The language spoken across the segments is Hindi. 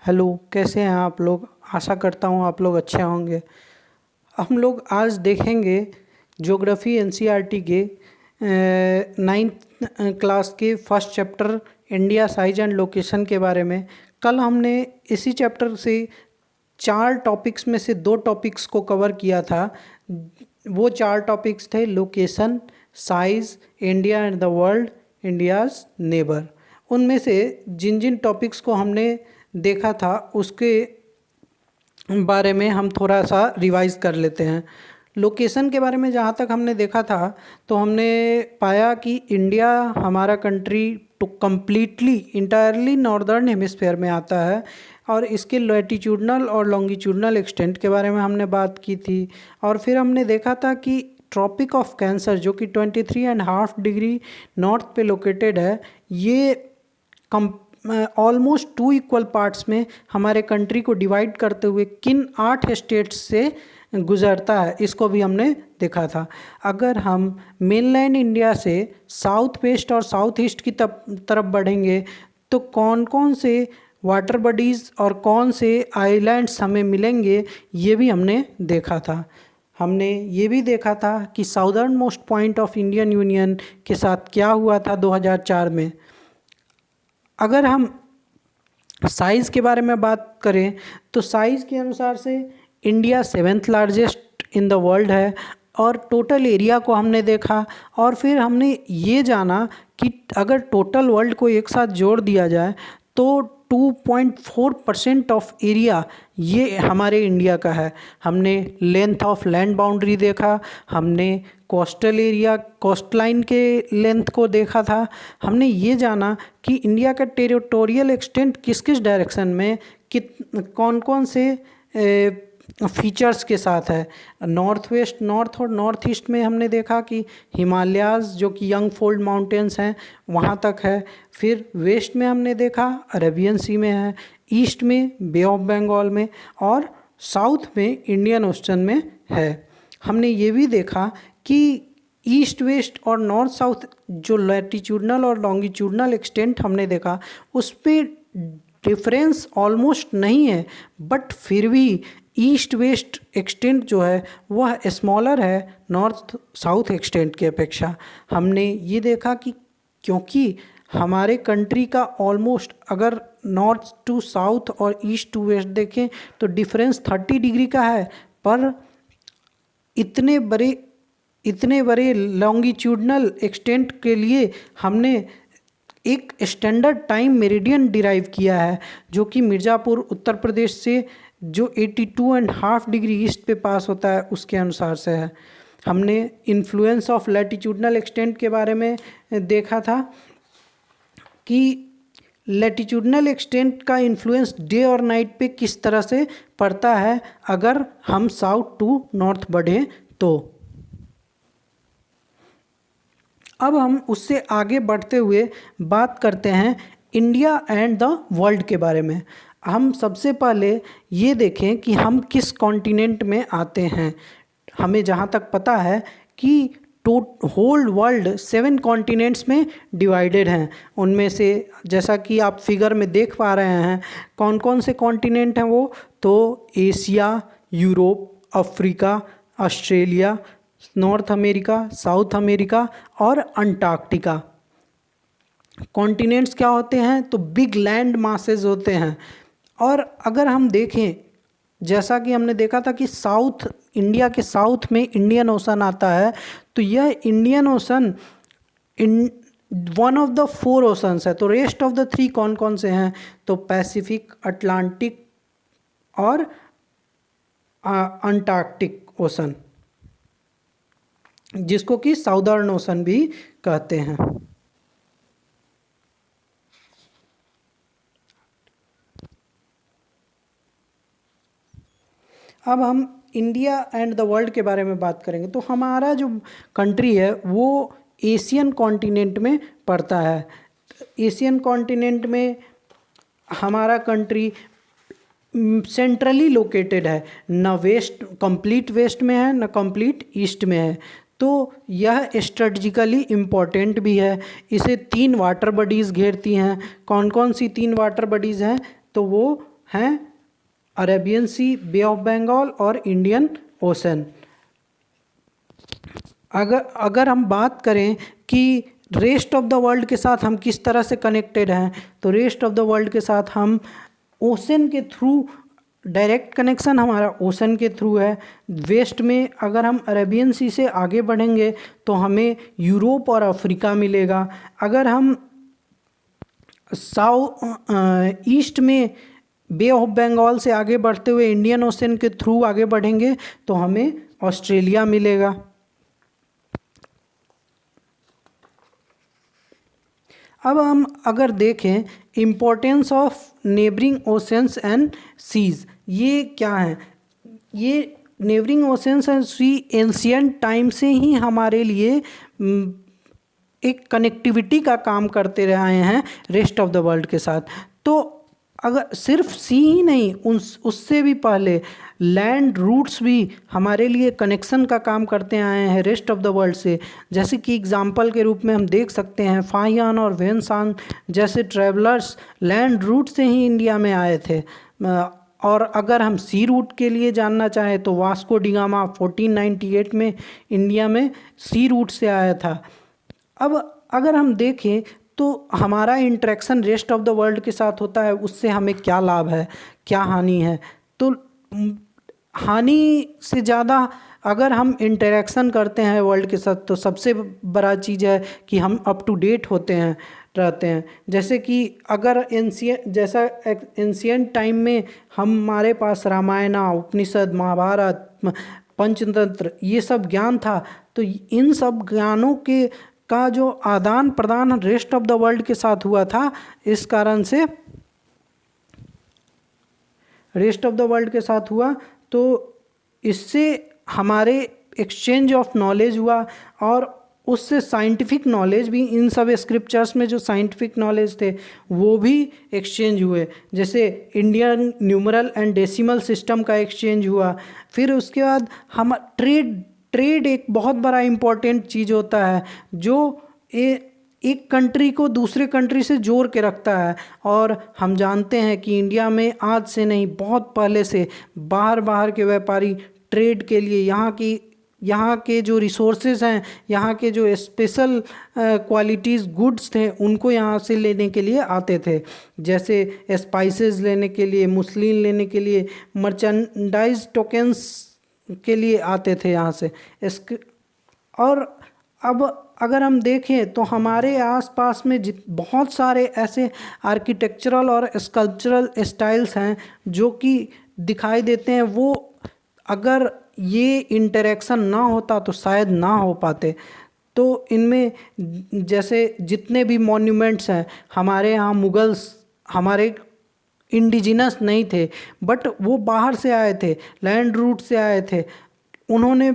हेलो, कैसे हैं आप लोग। आशा करता हूँ आप लोग अच्छे होंगे। हम लोग आज देखेंगे ज्योग्राफी एनसीईआरटी के 9th क्लास के first chapter India size and location के बारे में। कल हमने इसी चैप्टर से 4 टॉपिक्स में से 2 टॉपिक्स को कवर किया था। वो 4 टॉपिक्स थे location, size, India and the world, India's neighbour. उनमें से जिन जिन टॉपिक्स को हमने देखा था उसके बारे में हम थोड़ा सा रिवाइज कर लेते हैं। लोकेशन के बारे में जहाँ तक हमने देखा था तो हमने पाया कि इंडिया हमारा country to completely entirely northern hemisphere में आता है और इसके लैटिट्यूडनल और लॉन्गिट्यूडनल एक्सटेंट के बारे में हमने बात की थी। और फिर हमने देखा था कि ट्रॉपिक ऑफ कैंसर जो कि 23.5 डिग्री नॉर्थ पे लोकेटेड है, ये कम ऑलमोस्ट 2 इक्वल पार्ट्स में हमारे कंट्री को डिवाइड करते हुए किन 8 स्टेट्स से गुजरता है, इसको भी हमने देखा था। अगर हम मेनलैंड इंडिया से साउथ वेस्ट और साउथ ईस्ट की तरफ बढ़ेंगे तो कौन कौन से वाटर बॉडीज़ और कौन से आइलैंड्स हमें मिलेंगे, ये भी हमने देखा था। हमने ये भी देखा था कि southern most point of Indian union के साथ क्या हुआ था 2004 में। अगर हम साइज़ के बारे में बात करें तो साइज़ के अनुसार से India 7th largest in the world है और टोटल एरिया को हमने देखा। और फिर हमने ये जाना कि अगर टोटल वर्ल्ड को एक साथ जोड़ दिया जाए तो 2.4% ऑफ एरिया ये हमारे इंडिया का है। हमने लेंथ ऑफ लैंड बाउंड्री देखा, हमने कोस्टल एरिया कोस्ट लाइन के लेंथ को देखा था। हमने ये जाना कि इंडिया का टेरिटोरियल एक्सटेंट किस किस डायरेक्शन में कौन कौन से फीचर्स के साथ है। नॉर्थ वेस्ट, नॉर्थ और नॉर्थ ईस्ट में हमने देखा कि हिमालयाज़ जो कि यंग फोल्ड माउंटेन्स हैं वहाँ तक है। फिर वेस्ट में हमने देखा अरेबियन सी में है, ईस्ट में बे ऑफ बंगाल में और साउथ में इंडियन ओशन में है। हमने ये भी देखा कि ईस्ट वेस्ट और नॉर्थ साउथ जो लैटिट्यूडनल और लॉन्गिट्यूडनल एक्सटेंट हमने देखा उस पर डिफरेंस ऑलमोस्ट नहीं है, बट फिर भी ईस्ट वेस्ट एक्सटेंट जो है वह स्मॉलर है नॉर्थ साउथ एक्सटेंट की अपेक्षा। हमने ये देखा कि क्योंकि हमारे कंट्री का ऑलमोस्ट अगर नॉर्थ टू साउथ और ईस्ट टू वेस्ट देखें तो डिफरेंस 30 डिग्री का है, पर इतने बड़े लॉन्गिट्यूडनल एक्सटेंट के लिए हमने एक स्टैंडर्ड टाइम मेरिडियन डिराइव किया है जो कि मिर्ज़ापुर उत्तर प्रदेश से जो 82.5 डिग्री ईस्ट पे पास होता है उसके अनुसार से है। हमने इन्फ्लुएंस ऑफ लैटिट्यूडनल एक्सटेंट के बारे में देखा था कि लैटिट्यूडनल एक्सटेंट का इन्फ्लुएंस डे और नाइट पे किस तरह से पड़ता है अगर हम साउथ टू नॉर्थ बढ़ें तो। अब हम उससे आगे बढ़ते हुए बात करते हैं इंडिया एंड द वर्ल्ड के बारे में। हम सबसे पहले ये देखें कि हम किस कॉन्टिनेंट में आते हैं। हमें जहाँ तक पता है कि होल वर्ल्ड 7 कॉन्टिनेंट्स में डिवाइडेड हैं। उनमें से जैसा कि आप फिगर में देख पा रहे हैं कौन कौन से कॉन्टिनेंट हैं वो, तो Asia, Europe, Africa, Australia, north America, south America और अंटार्कटिका। कॉन्टिनेंट्स क्या होते हैं, तो बिग लैंड मासेस होते हैं। और अगर हम देखें जैसा कि हमने देखा था कि साउथ इंडिया के साउथ में इंडियन ओशन आता है, तो यह Indian ocean one of the 4 oceans है। तो रेस्ट ऑफ द 3 कौन कौन से हैं, तो पैसिफिक, अटलांटिक और अंटार्कटिक ओशन, जिसको कि साउदर्न ओशन भी कहते हैं। अब हम इंडिया एंड द वर्ल्ड के बारे में बात करेंगे तो हमारा जो कंट्री है वो एशियन कॉन्टिनेंट में पड़ता है। एशियन कॉन्टिनेंट में हमारा कंट्री सेंट्रली लोकेटेड है, न वेस्ट कंप्लीट वेस्ट में है न कंप्लीट ईस्ट में है। तो यह स्ट्रेटजिकली इम्पॉर्टेंट भी है। इसे 3 वाटर बॉडीज़ घेरती हैं। कौन कौन सी 3 वाटर बॉडीज़ हैं, तो वो हैं Arabian Sea, Bay of Bengal और इंडियन ओशन। अगर हम बात करें कि रेस्ट ऑफ द वर्ल्ड के साथ हम किस तरह से कनेक्टेड हैं, तो रेस्ट ऑफ द वर्ल्ड के साथ हम ओशन के थ्रू, डायरेक्ट कनेक्शन हमारा ओशन के थ्रू है। वेस्ट में अगर हम अरेबियन सी से आगे बढ़ेंगे तो हमें यूरोप और अफ्रीका मिलेगा। अगर हम ईस्ट में बे ऑफ बंगाल से आगे बढ़ते हुए इंडियन ओशन के थ्रू आगे बढ़ेंगे तो हमें ऑस्ट्रेलिया मिलेगा। अब हम अगर देखें importance of neighbouring oceans and seas, ये क्या है? ये neighbouring oceans and sea ancient time से ही हमारे लिए एक कनेक्टिविटी का काम करते रहे हैं रेस्ट ऑफ द वर्ल्ड के साथ। तो अगर सिर्फ सी ही नहीं, उससे भी पहले लैंड रूट्स भी हमारे लिए कनेक्शन का काम करते आए हैं रेस्ट ऑफ द वर्ल्ड से। जैसे कि एग्जांपल के रूप में हम देख सकते हैं फाहियान और वेनसांग जैसे ट्रैवलर्स लैंड रूट से ही इंडिया में आए थे। और अगर हम सी रूट के लिए जानना चाहें तो वास्को डी गामा 1498 में इंडिया में सी रूट से आया था। अब अगर हम देखें तो हमारा interaction rest of the world के साथ होता है, उससे हमें क्या लाभ है, क्या हानि है? तो हानि से ज़्यादा अगर हम इंटरेक्शन करते हैं वर्ल्ड के साथ तो सबसे बड़ा चीज़ है कि हम अप टू डेट रहते हैं। जैसे कि अगर एंशियंट टाइम में हमारे पास रामायण, उपनिषद, महाभारत, पंचतंत्र ये सब ज्ञान था, तो इन सब ज्ञानों का जो आदान प्रदान रेस्ट ऑफ द वर्ल्ड के साथ हुआ था, इस कारण से रेस्ट ऑफ द वर्ल्ड के साथ हुआ, तो इससे हमारे एक्सचेंज ऑफ नॉलेज हुआ और उससे साइंटिफिक नॉलेज भी, इन सब स्क्रिप्चर्स में जो साइंटिफिक नॉलेज थे वो भी एक्सचेंज हुए। जैसे Indian numeral and decimal system का एक्सचेंज हुआ। फिर उसके बाद हम ट्रेड एक बहुत बड़ा इम्पॉर्टेंट चीज़ होता है जो एक कंट्री को दूसरे कंट्री से जोड़ के रखता है। और हम जानते हैं कि इंडिया में आज से नहीं, बहुत पहले से बाहर के व्यापारी ट्रेड के लिए यहाँ के जो रिसोर्सेज हैं, यहाँ के जो स्पेशल क्वालिटीज़ गुड्स थे उनको यहाँ से लेने के लिए आते थे। जैसे स्पाइसेस लेने के लिए, मुस्लिन लेने के लिए, मर्चेंडाइज टोकन्स के लिए आते थे यहाँ से। और अब अगर हम देखें तो हमारे आसपास में बहुत सारे ऐसे आर्किटेक्चरल और स्कल्पचरल स्टाइल्स हैं जो कि दिखाई देते हैं। वो अगर ये इंटरेक्शन ना होता तो शायद ना हो पाते। तो इनमें जैसे जितने भी मॉन्यूमेंट्स हैं हमारे यहाँ, मुगल्स हमारे इंडिजिनस नहीं थे, बट वो बाहर से आए थे, लैंड रूट से आए थे। उन्होंने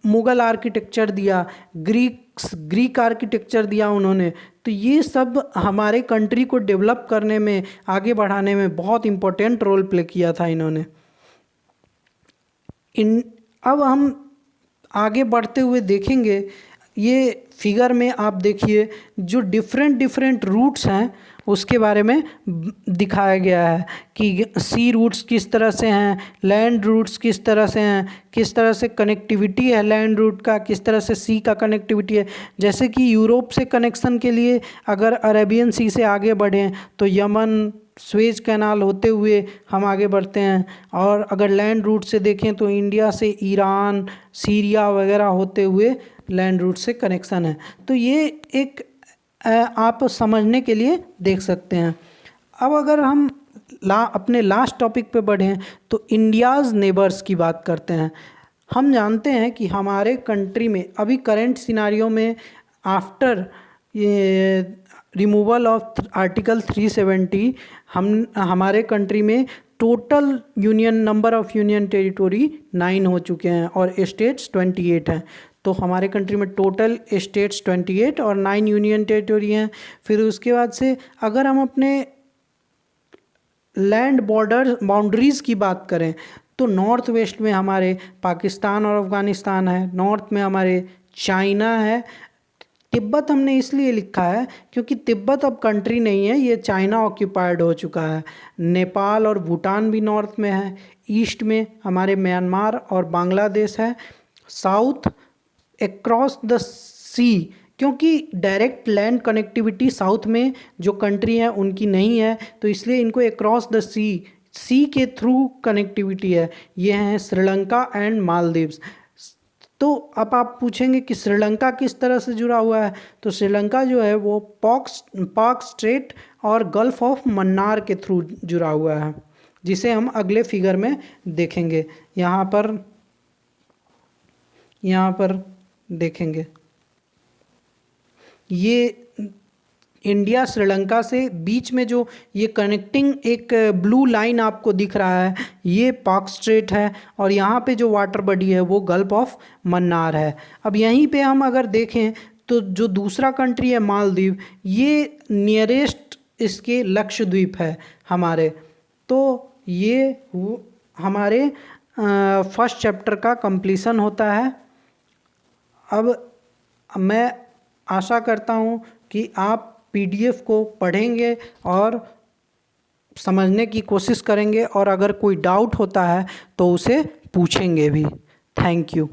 मुग़ल आर्किटेक्चर दिया, ग्रीक आर्किटेक्चर दिया उन्होंने। तो ये सब हमारे कंट्री को डेवलप करने में, आगे बढ़ाने में बहुत इम्पोर्टेंट रोल प्ले किया था इन्होंने। अब हम आगे बढ़ते हुए देखेंगे, ये फिगर में आप देखिए जो डिफरेंट रूट्स हैं उसके बारे में दिखाया गया है कि सी रूट्स किस तरह से हैं, लैंड रूट्स किस तरह से हैं, किस तरह से कनेक्टिविटी है लैंड रूट का, किस तरह से सी का कनेक्टिविटी है। जैसे कि यूरोप से कनेक्शन के लिए अगर अरेबियन सी से आगे बढ़ें तो यमन, स्वेज कैनाल होते हुए हम आगे बढ़ते हैं। और अगर लैंड रूट से देखें तो इंडिया से ईरान, सीरिया वगैरह होते हुए लैंड रूट से कनेक्शन है। तो ये एक आप समझने के लिए देख सकते हैं। अब अगर हम अपने लास्ट टॉपिक पे बढ़ें तो इंडियाज़ नेबर्स की बात करते हैं। हम जानते हैं कि हमारे कंट्री में अभी करंट सिनारियो में आफ्टर ये रिमूवल ऑफ आर्टिकल 370 हमारे कंट्री में total number of union territory 9 हो चुके हैं और स्टेट्स 28 हैं। तो हमारे कंट्री में टोटल स्टेट्स 28 और 9 यूनियन टेरिटोरी हैं। फिर उसके बाद से अगर हम अपने लैंड बाउंड्रीज़ की बात करें तो नॉर्थ वेस्ट में हमारे पाकिस्तान और अफ़गानिस्तान है, नॉर्थ में हमारे चाइना है, तिब्बत हमने इसलिए लिखा है क्योंकि तिब्बत अब कंट्री नहीं है, ये चाइना ऑक्यूपाइड हो चुका है। नेपाल और भूटान भी नॉर्थ में है। ईस्ट में हमारे म्यांमार और बांग्लादेश है। साउथ अक्रॉस द सी, क्योंकि डायरेक्ट लैंड कनेक्टिविटी साउथ में जो कंट्री है उनकी नहीं है, तो इसलिए इनको अक्रॉस द सी के थ्रू कनेक्टिविटी है। ये हैं श्रीलंका एंड मालदीव्स। तो अब आप पूछेंगे कि श्रीलंका किस तरह से जुड़ा हुआ है, तो श्रीलंका जो है वो पाक स्ट्रेट और गल्फ ऑफ मन्नार के थ्रू जुड़ा हुआ है, जिसे हम अगले फिगर में देखेंगे। यहाँ पर देखेंगे, ये इंडिया श्रीलंका से बीच में जो ये कनेक्टिंग एक ब्लू लाइन आपको दिख रहा है, ये पाक स्ट्रेट है, और यहाँ पे जो वाटर बॉडी है वो गल्फ ऑफ मन्नार है। अब यहीं पे हम अगर देखें तो जो दूसरा कंट्री है मालदीव, ये नियरेस्ट इसके लक्षद्वीप है हमारे। तो ये हमारे फर्स्ट चैप्टर का कंप्लीसन होता है। अब मैं आशा करता हूँ कि आप पीडीएफ को पढ़ेंगे और समझने की कोशिश करेंगे, और अगर कोई डाउट होता है तो उसे पूछेंगे भी। Thank you.